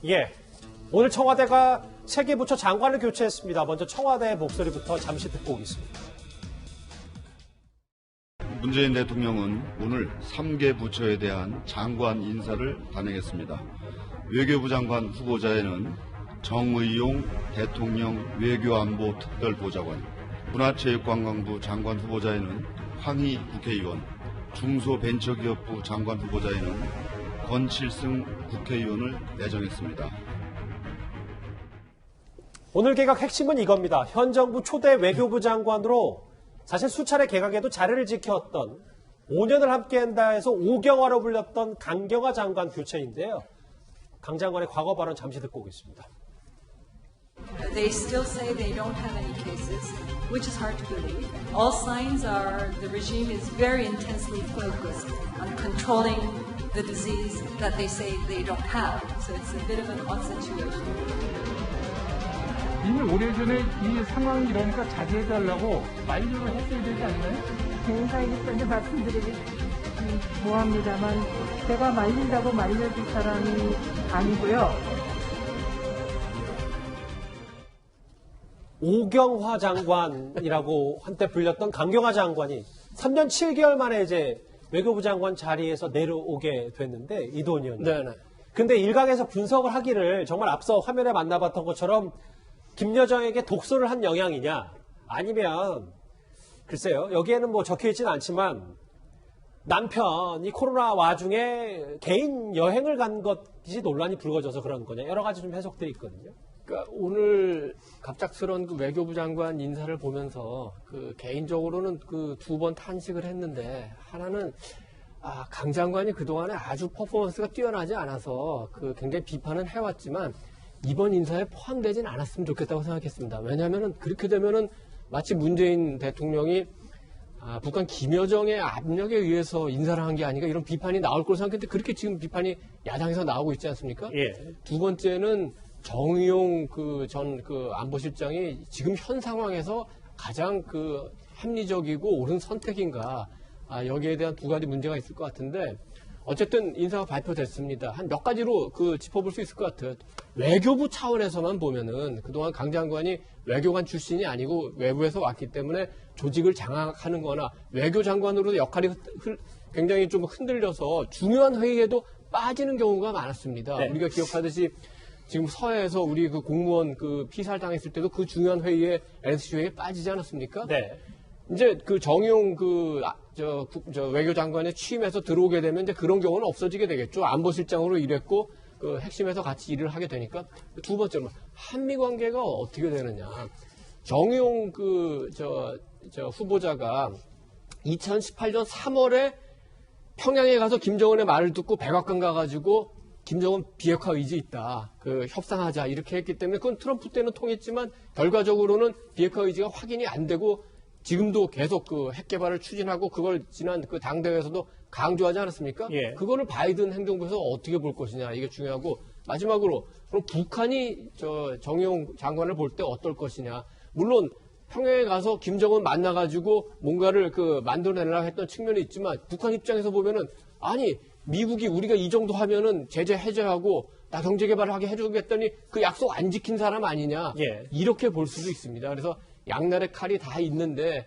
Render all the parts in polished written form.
예. 오늘 청와대가 3개 부처 장관을 교체했습니다. 먼저 청와대의 목소리부터 잠시 듣고 오겠습니다. 문재인 대통령은 오늘 3개 부처에 대한 장관 인사를 단행했습니다. 외교부 장관 후보자에는 정의용 대통령 외교안보 특별보좌관, 문화체육관광부 장관 후보자에는 황희 국회의원, 중소벤처기업부 장관 후보자에는 권칠승 국회의원을 내정했습니다. 오늘 개각 핵심은 이겁니다. 현 정부 초대 외교부 장관으로 사실 수차례 개각에도 자리를 지켰던 5년을 함께한다 해서 오경화로 불렸던 강경화 장관 교체인데요. 강 장관의 과거 발언 잠시 듣고 오겠습니다. They still say they don't have any cases, which is hard to believe. All signs are the regime is very intensely focused on controlling the disease that they say they don't have. So it's a bit of an odd situation. 이미 오래전에 이 상황이 이러니까 자제해달라고 만류를 했어야 되지 않나요? 개인사이기 때문에 말씀드리기 뭐합니다만 제가 말린다고 말려줄 사람이 아니고요. 오경화 장관이라고 한때 불렸던 강경화 장관이 3년 7개월 만에 이제 외교부 장관 자리에서 내려오게 됐는데 이도현. 네네. 근데 일각에서 분석을 하기를 정말 앞서 화면에 만나봤던 것처럼 김여정에게 독소를 한 영향이냐 아니면 글쎄요 여기에는 뭐 적혀있지는 않지만 남편이 코로나 와중에 개인 여행을 간 것이 논란이 불거져서 그런 거냐 여러 가지 좀 해석들이 있거든요. 그러니까 오늘 갑작스러운 그 외교부 장관 인사를 보면서 그 개인적으로는 그 2번 탄식을 했는데 하나는 강 장관이 그동안에 아주 퍼포먼스가 뛰어나지 않아서 그 굉장히 비판은 해왔지만 이번 인사에 포함되진 않았으면 좋겠다고 생각했습니다. 왜냐하면은 그렇게 되면은 마치 문재인 대통령이 북한 김여정의 압력에 의해서 인사를 한 게 아닌가 이런 비판이 나올 거로 생각했는데 그렇게 지금 비판이 야당에서 나오고 있지 않습니까? 예. 두 번째는 정의용 전 안보실장이 지금 현 상황에서 가장 그 합리적이고 옳은 선택인가 여기에 대한 2가지 문제가 있을 것 같은데 어쨌든 인사가 발표됐습니다. 한 몇 가지로 짚어볼 수 있을 것 같아요. 외교부 차원에서만 보면은 그동안 강 장관이 외교관 출신이 아니고 외부에서 왔기 때문에 조직을 장악하는 거나 외교장관으로 역할이 굉장히 좀 흔들려서 중요한 회의에도 빠지는 경우가 많았습니다. 네. 우리가 기억하듯이 지금 서해에서 우리 그 공무원 피살당했을 때도 그 중요한 회의에 NSC 회의에 빠지지 않았습니까? 네. 이제 그 정의용 외교장관의 취임해서 들어오게 되면 이제 그런 경우는 없어지게 되겠죠. 안보실장으로 일했고 그 핵심에서 같이 일을 하게 되니까. 두 번째로 한미 관계가 어떻게 되느냐. 정의용 후보자가 2018년 3월에 평양에 가서 김정은의 말을 듣고 백악관 가가지고 김정은 비핵화 의지 있다. 협상하자. 이렇게 했기 때문에 그건 트럼프 때는 통했지만 결과적으로는 비핵화 의지가 확인이 안 되고 지금도 계속 핵 개발을 추진하고 그걸 지난 당대회에서도 강조하지 않았습니까? 예. 그거를 바이든 행정부에서 어떻게 볼 것이냐. 이게 중요하고 마지막으로 그럼 북한이 정의용 장관을 볼 때 어떨 것이냐. 물론 평양에 가서 김정은 만나가지고 뭔가를 만들어내려고 했던 측면이 있지만 북한 입장에서 보면은 아니 미국이 우리가 이 정도 하면은 제재 해제하고 나 경제 개발을 하게 해주겠다니 그 약속 안 지킨 사람 아니냐. 예. 이렇게 볼 수도 있습니다. 그래서 양날의 칼이 다 있는데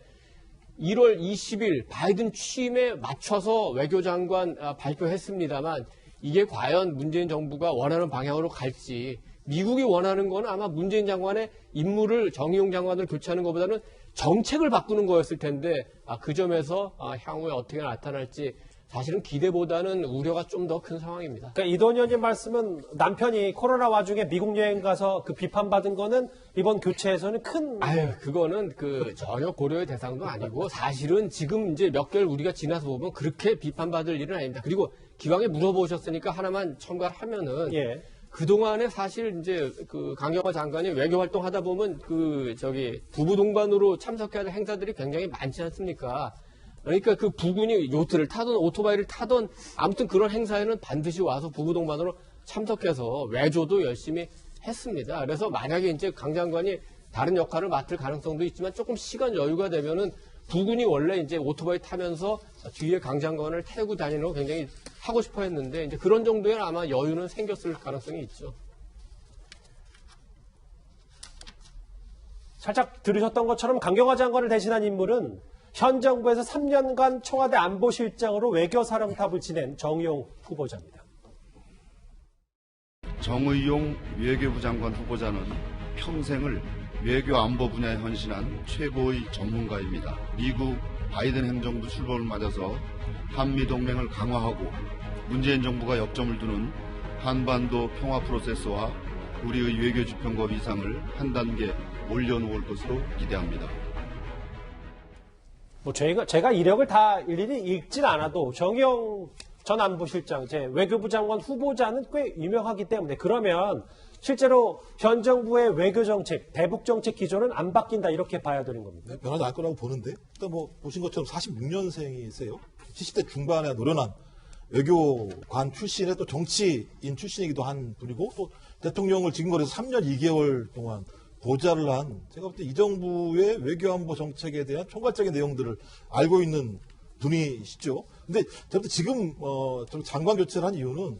1월 20일 바이든 취임에 맞춰서 외교장관 발표했습니다만 이게 과연 문재인 정부가 원하는 방향으로 갈지 미국이 원하는 건 아마 문재인 장관의 임무를 정의용 장관을 교체하는 것보다는 정책을 바꾸는 거였을 텐데 그 점에서 향후에 어떻게 나타날지 사실은 기대보다는 우려가 좀 더 큰 상황입니다. 그러니까 이도현 의원님 말씀은 남편이 코로나 와중에 미국 여행 가서 비판받은 거는 이번 교체에서는 큰. 그거는 전혀 고려의 대상도 아니고 사실은 지금 이제 몇 개월 우리가 지나서 보면 그렇게 비판받을 일은 아닙니다. 그리고 기왕에 물어보셨으니까 하나만 첨가를 하면은. 예. 그동안에 사실 이제 강경화 장관이 외교 활동하다 보면 부부 동반으로 참석해야 할 행사들이 굉장히 많지 않습니까? 그러니까 부군이 요트를 타던 오토바이를 타던 아무튼 그런 행사에는 반드시 와서 부부 동반으로 참석해서 외조도 열심히 했습니다. 그래서 만약에 이제 강 장관이 다른 역할을 맡을 가능성도 있지만 조금 시간 여유가 되면은 부군이 원래 이제 오토바이 타면서 뒤에 강 장관을 태우고 다니는 거 굉장히 하고 싶어 했는데 이제 그런 정도의 아마 여유는 생겼을 가능성이 있죠. 살짝 들으셨던 것처럼 강경화 장관을 대신한 인물은 현 정부에서 3년간 청와대 안보실장으로 외교사령탑을 지낸 정의용 후보자입니다. 정의용 외교부 장관 후보자는 평생을 외교 안보 분야에 헌신한 최고의 전문가입니다. 미국 바이든 행정부 출범을 맞아서 한미동맹을 강화하고 문재인 정부가 역점을 두는 한반도 평화 프로세스와 우리의 외교 지평과 위상을 한 단계 올려놓을 것으로 기대합니다. 뭐 제가 이력을 다 일일이 읽진 않아도 정의용 전 안보실장, 제 외교부 장관 후보자는 꽤 유명하기 때문에 그러면 실제로 현 정부의 외교 정책, 대북 정책 기조는 안 바뀐다 이렇게 봐야 되는 겁니다. 네, 변하지 않을 거라고 보는데 일단 뭐 보신 것처럼 46년생이세요. 70대 중반에 노련한 외교관 출신의 또 정치인 출신이기도 한 분이고 또 대통령을 지금 거래서 3년 2개월 동안 보좌를 한 제가 볼 때 이 정부의 외교안보 정책에 대한 총괄적인 내용들을 알고 있는 분이시죠. 근데 제가 볼 때 지금 좀 장관 교체를 한 이유는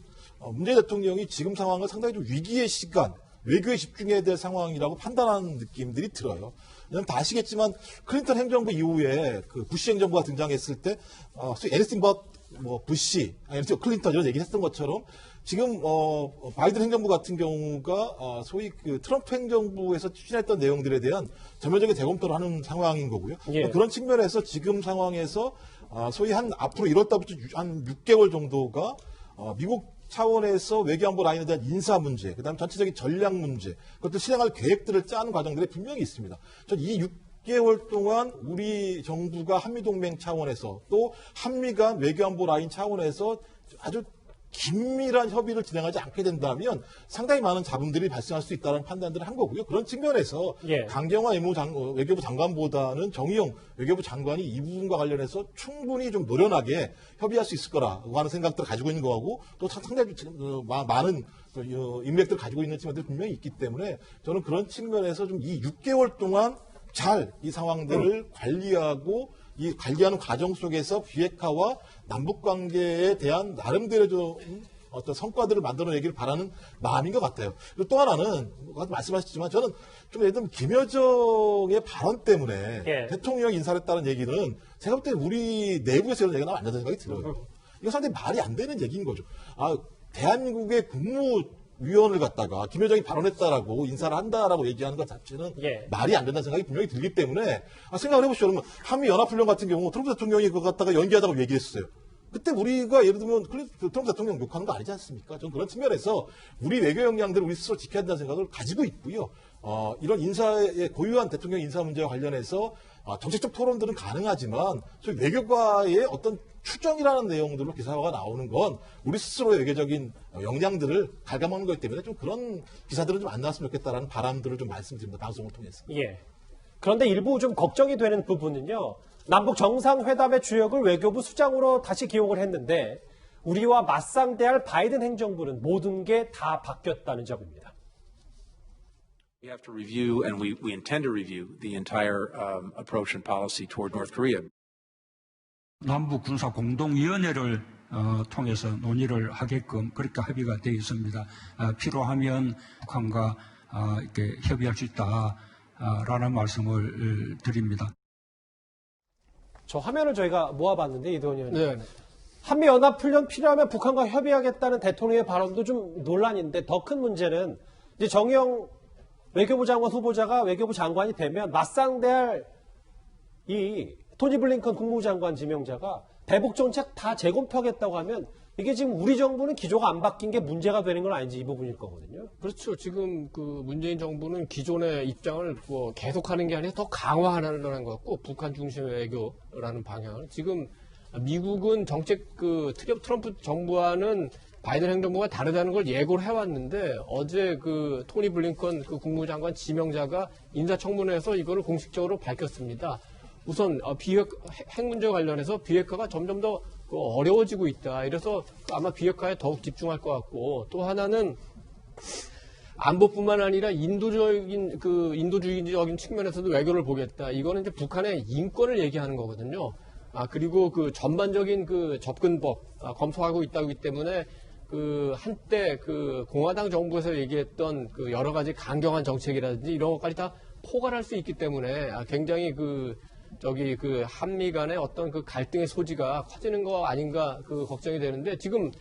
문재인 대통령이 지금 상황을 상당히 좀 위기의 시간, 외교에 집중해야 될 상황이라고 판단하는 느낌들이 들어요. 왜냐하면 다 아시겠지만 클린턴 행정부 이후에 그 부시 행정부가 등장했을 때 anything but 부시, 클린턴 이런 얘기를 했던 것처럼 지금 바이든 행정부 같은 경우가 소위 그 트럼프 행정부에서 추진했던 내용들에 대한 전면적인 재검토를 하는 상황인 거고요. 예. 그런 측면에서 지금 상황에서 소위 앞으로 1월달부터 한 6개월 정도가 미국 차원에서 외교안보 라인에 대한 인사 문제, 그다음에 전체적인 전략 문제, 그것도 실행할 계획들을 짜는 과정들이 분명히 있습니다. 전 이 6개월 동안 우리 정부가 한미동맹 차원에서 또 한미 간 외교안보 라인 차원에서 아주 긴밀한 협의를 진행하지 않게 된다면 상당히 많은 잡음들이 발생할 수 있다는 판단들을 한 거고요. 그런 측면에서 예. 강경화 외교부 장관보다는 정의용 외교부 장관이 이 부분과 관련해서 충분히 좀 노련하게 협의할 수 있을 거라고 하는 생각들을 가지고 있는 거하고 또 상당히 많은 인맥들을 가지고 있는 측면들이 분명히 있기 때문에 저는 그런 측면에서 좀 이 6개월 동안 잘 이 상황들을 관리하고 이 관리하는 과정 속에서 비핵화와 남북 관계에 대한 나름대로 좀 어떤 성과들을 만들어내기를 바라는 마음인 것 같아요. 그리고 또 하나는 말씀하셨지만 저는 좀 예를 들면 김여정의 발언 때문에 예. 대통령 인사를 했다는 얘기는 제가 볼 때 우리 내부에서 이런 얘기가 나면 안 된다는 생각이 들어요. 이거 상당히 말이 안 되는 얘기인 거죠. 대한민국의 국무위원을 갖다가 김여정이 발언했다라고 인사를 한다라고 얘기하는 것 자체는 예. 말이 안 된다는 생각이 분명히 들기 때문에 생각을 해보시죠. 그러면 한미연합훈련 같은 경우 트럼프 대통령이 그거 갖다가 연기하다고 얘기했어요. 그때 우리가 예를 들면 트럼프 대통령 욕하는 거 아니지 않습니까? 저는 그런 측면에서 우리 외교 역량들을 우리 스스로 지켜야 된다는 생각을 가지고 있고요. 이런 인사의 고유한 대통령 인사 문제와 관련해서 정책적 토론들은 가능하지만 소위 외교과의 어떤 추정이라는 내용들로 기사화가 나오는 건 우리 스스로의 외교적인 역량들을 갉아먹는 거기 때문에 좀 그런 기사들은 좀 안 나왔으면 좋겠다라는 바람들을 좀 말씀드립니다. 방송을 통해서. 예. 그런데 일부 좀 걱정이 되는 부분은요. 남북 정상회담의 주역을 외교부 수장으로 다시 기용을 했는데 우리와 맞상대할 바이든 행정부는 모든 게 다 바뀌었다는 점입니다. We have to review, and we intend to review the entire approach and policy toward North Korea. 남북 군사 공동위원회를 통해서 논의를 하게끔 그렇게 합의가 되어 있습니다. 필요하면 북한과 이렇게 협의할 수 있다라는 말씀을 드립니다. 저 화면을 저희가 모아봤는데 이도원 의원님. 네. 한미연합훈련 필요하면 북한과 협의하겠다는 대통령의 발언도 좀 논란인데 더 큰 문제는 이제 정의용 외교부 장관 후보자가 외교부 장관이 되면 맞상대할 이 토니 블링컨 국무장관 지명자가 대북 정책 다 재검토하겠다고 하면 이게 지금 우리 정부는 기조가 안 바뀐 게 문제가 되는 건 아닌지 이 부분일 거거든요. 그렇죠. 지금 그 문재인 정부는 기존의 입장을 뭐 계속하는 게 아니라 더 강화하려는 것 같고 북한 중심 외교라는 방향을 지금 미국은 정책 트럼프 정부와는 바이든 행정부가 다르다는 걸 예고를 해왔는데 어제 그 토니 블링컨 그 국무장관 지명자가 인사청문회에서 이거를 공식적으로 밝혔습니다. 우선 핵 문제 관련해서 비핵화가 점점 더 어려워지고 있다. 이래서 아마 비핵화에 더욱 집중할 것 같고 또 하나는 안보뿐만 아니라 인도주의적인 측면에서도 외교를 보겠다. 이거는 이제 북한의 인권을 얘기하는 거거든요. 그리고 그 전반적인 그 접근법 검토하고 있다기 때문에 그 한때 그 공화당 정부에서 얘기했던 그 여러 가지 강경한 정책이라든지 이런 것까지 다 포괄할 수 있기 때문에 굉장히 한미 간의 어떤 그 갈등의 소지가 커지는 거 아닌가 걱정이 되는데 지금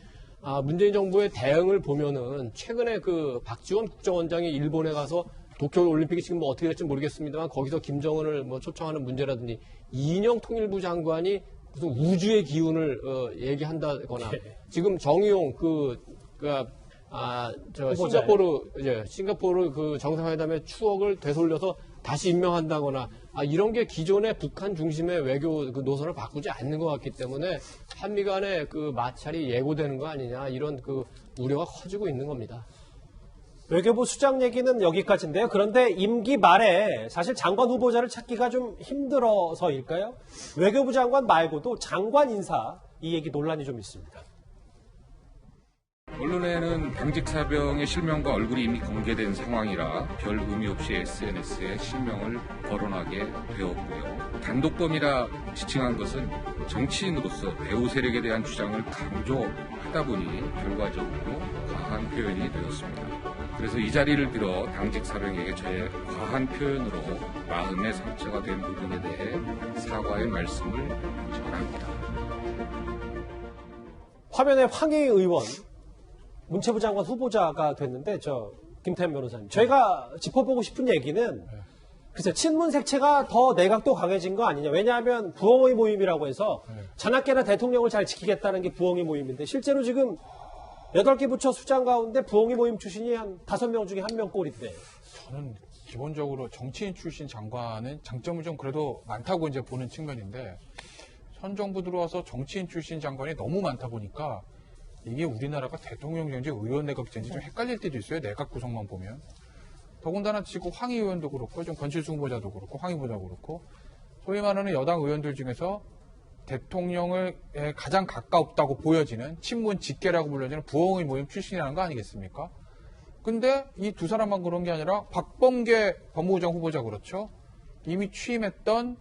문재인 정부의 대응을 보면은 최근에 박지원 국정원장이 일본에 가서 도쿄 올림픽이 지금 어떻게 될지 모르겠습니다만 거기서 김정은을 초청하는 문제라든지 이인영 통일부 장관이 무슨 우주의 기운을 얘기한다거나 지금 정의용 싱가포르 정상회담의 추억을 되돌려서 다시 임명한다거나 이런 게 기존의 북한 중심의 외교 노선을 바꾸지 않는 것 같기 때문에 한미 간의 마찰이 예고되는 거 아니냐 이런 우려가 커지고 있는 겁니다. 외교부 수장 얘기는 여기까지인데요. 그런데 임기 말에 사실 장관 후보자를 찾기가 좀 힘들어서일까요? 외교부 장관 말고도 장관 인사 이 얘기 논란이 좀 있습니다. 언론에는 당직 사병의 실명과 얼굴이 이미 공개된 상황이라 별 의미 없이 SNS에 실명을 거론하게 되었고요. 단독범이라 지칭한 것은 정치인으로서 배후 세력에 대한 주장을 강조하다 보니 결과적으로 과한 표현이 되었습니다. 그래서 이 자리를 빌어 당직 사병에게 저의 과한 표현으로 마음의 상처가 된 부분에 대해 사과의 말씀을 전합니다. 화면에 황희 의원 문체부 장관 후보자가 됐는데 김태현 변호사님 저희가 짚어보고 싶은 얘기는 글쎄 친문 색채가 더 내각도 강해진 거 아니냐. 왜냐하면 부엉이 모임이라고 해서 자나깨나 대통령을 잘 지키겠다는 게 부엉이 모임인데 실제로 지금 8개 부처 수장 가운데 부엉이 모임 출신이 한 5명 중에 1명 꼴인데. 저는 기본적으로 정치인 출신 장관은 장점을 좀 그래도 많다고 이제 보는 측면인데 현 정부 들어와서 정치인 출신 장관이 너무 많다 보니까 이게 우리나라가 대통령제인지 의원 내각제인지 좀 헷갈릴 때도 있어요. 내각 구성만 보면. 더군다나 지금 황희 의원도 그렇고 좀 권칠수 후보자도 그렇고 황희 후보자도 그렇고 소위 말하는 여당 의원들 중에서 대통령에 가장 가깝다고 보여지는 친문 직계라고 불려지는 부엉이 모임 출신이라는 거 아니겠습니까? 근데 이 두 사람만 그런 게 아니라 박범계 법무부장 후보자 그렇죠. 이미 취임했던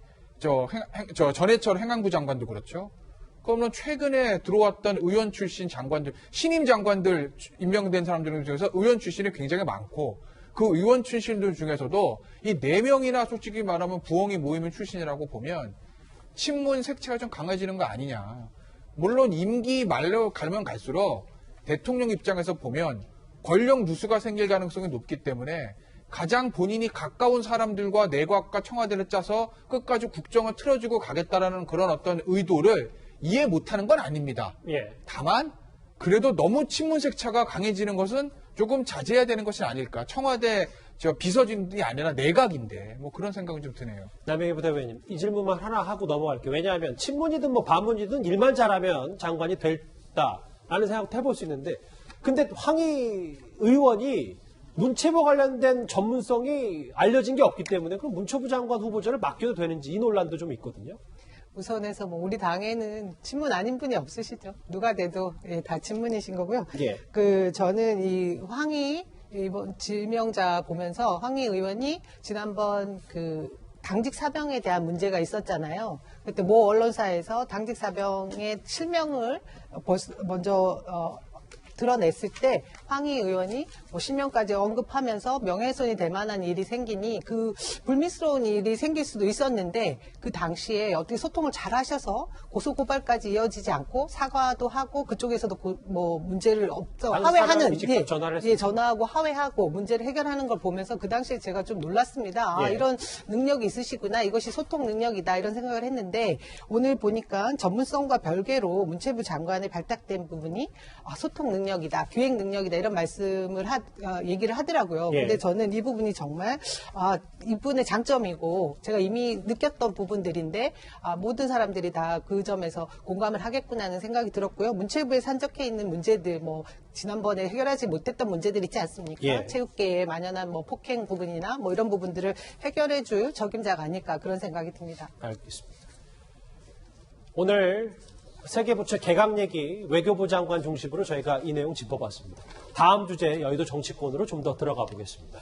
전해철 행안부 장관도 그렇죠. 그러면 최근에 들어왔던 의원 출신 장관들, 신임 장관들 임명된 사람들 중에서 의원 출신이 굉장히 많고 그 의원 출신들 중에서도 이 4명이나 솔직히 말하면 부엉이 모임 출신이라고 보면 친문 색채가 좀 강해지는 거 아니냐. 물론 임기 말로 가면 갈수록 대통령 입장에서 보면 권력 누수가 생길 가능성이 높기 때문에 가장 본인이 가까운 사람들과 내각과 청와대를 짜서 끝까지 국정을 틀어주고 가겠다라는 그런 어떤 의도를 이해 못하는 건 아닙니다. 예. 다만 그래도 너무 친문 색채가 강해지는 것은 조금 자제해야 되는 것이 아닐까. 청와대 비서진이 아니라 내각인데 뭐 그런 생각은 좀 드네요. 남영희 부대변인 이 질문만 하나 하고 넘어갈게요. 왜냐하면 친문이든 반문이든 일만 잘하면 장관이 됐다라는 생각도 해볼 수 있는데 근데 황희 의원이 문체부 관련된 전문성이 알려진 게 없기 때문에 그럼 문체부 장관 후보자를 맡겨도 되는지 이 논란도 좀 있거든요. 우선해서 우리 당에는 친문 아닌 분이 없으시죠. 누가 돼도 다 친문이신 거고요. 예. 저는 이 황희 이번 지명자 보면서 황희 의원이 지난번 당직 사병에 대한 문제가 있었잖아요. 그때 모 언론사에서 당직 사병의 실명을 먼저 드러냈을 때 황희 의원이 실명까지 언급하면서 명예훼손이 될 만한 일이 생기니 그 불미스러운 일이 생길 수도 있었는데 그 당시에 어떻게 소통을 잘 하셔서 고소고발까지 이어지지 않고 사과도 하고 그쪽에서도 문제를 하회하는 전화하고 하회하고 문제를 해결하는 걸 보면서 그 당시에 제가 좀 놀랐습니다. 아, 이런 능력이 있으시구나. 이것이 소통 능력이다. 이런 생각을 했는데 오늘 보니까 전문성과 별개로 문체부 장관에 발탁된 부분이 소통 능력이다, 기획 능력이다 이런 말씀을 얘기를 하더라고요. 예. 근데 저는 이 부분이 정말 이분의 장점이고 제가 이미 느꼈던 부분들인데 모든 사람들이 다 그 점에서 공감을 하겠구나 하는 생각이 들었고요. 문체부에 산적해 있는 문제들 지난번에 해결하지 못했던 문제들 있지 않습니까? 예. 체육계에 만연한 폭행 부분이나 이런 부분들을 해결해줄 적임자가 아닐까 그런 생각이 듭니다. 알겠습니다. 오늘 세계부처 개각 얘기 외교부 장관 중심으로 저희가 이 내용 짚어봤습니다. 다음 주제 여의도 정치권으로 좀 더 들어가 보겠습니다.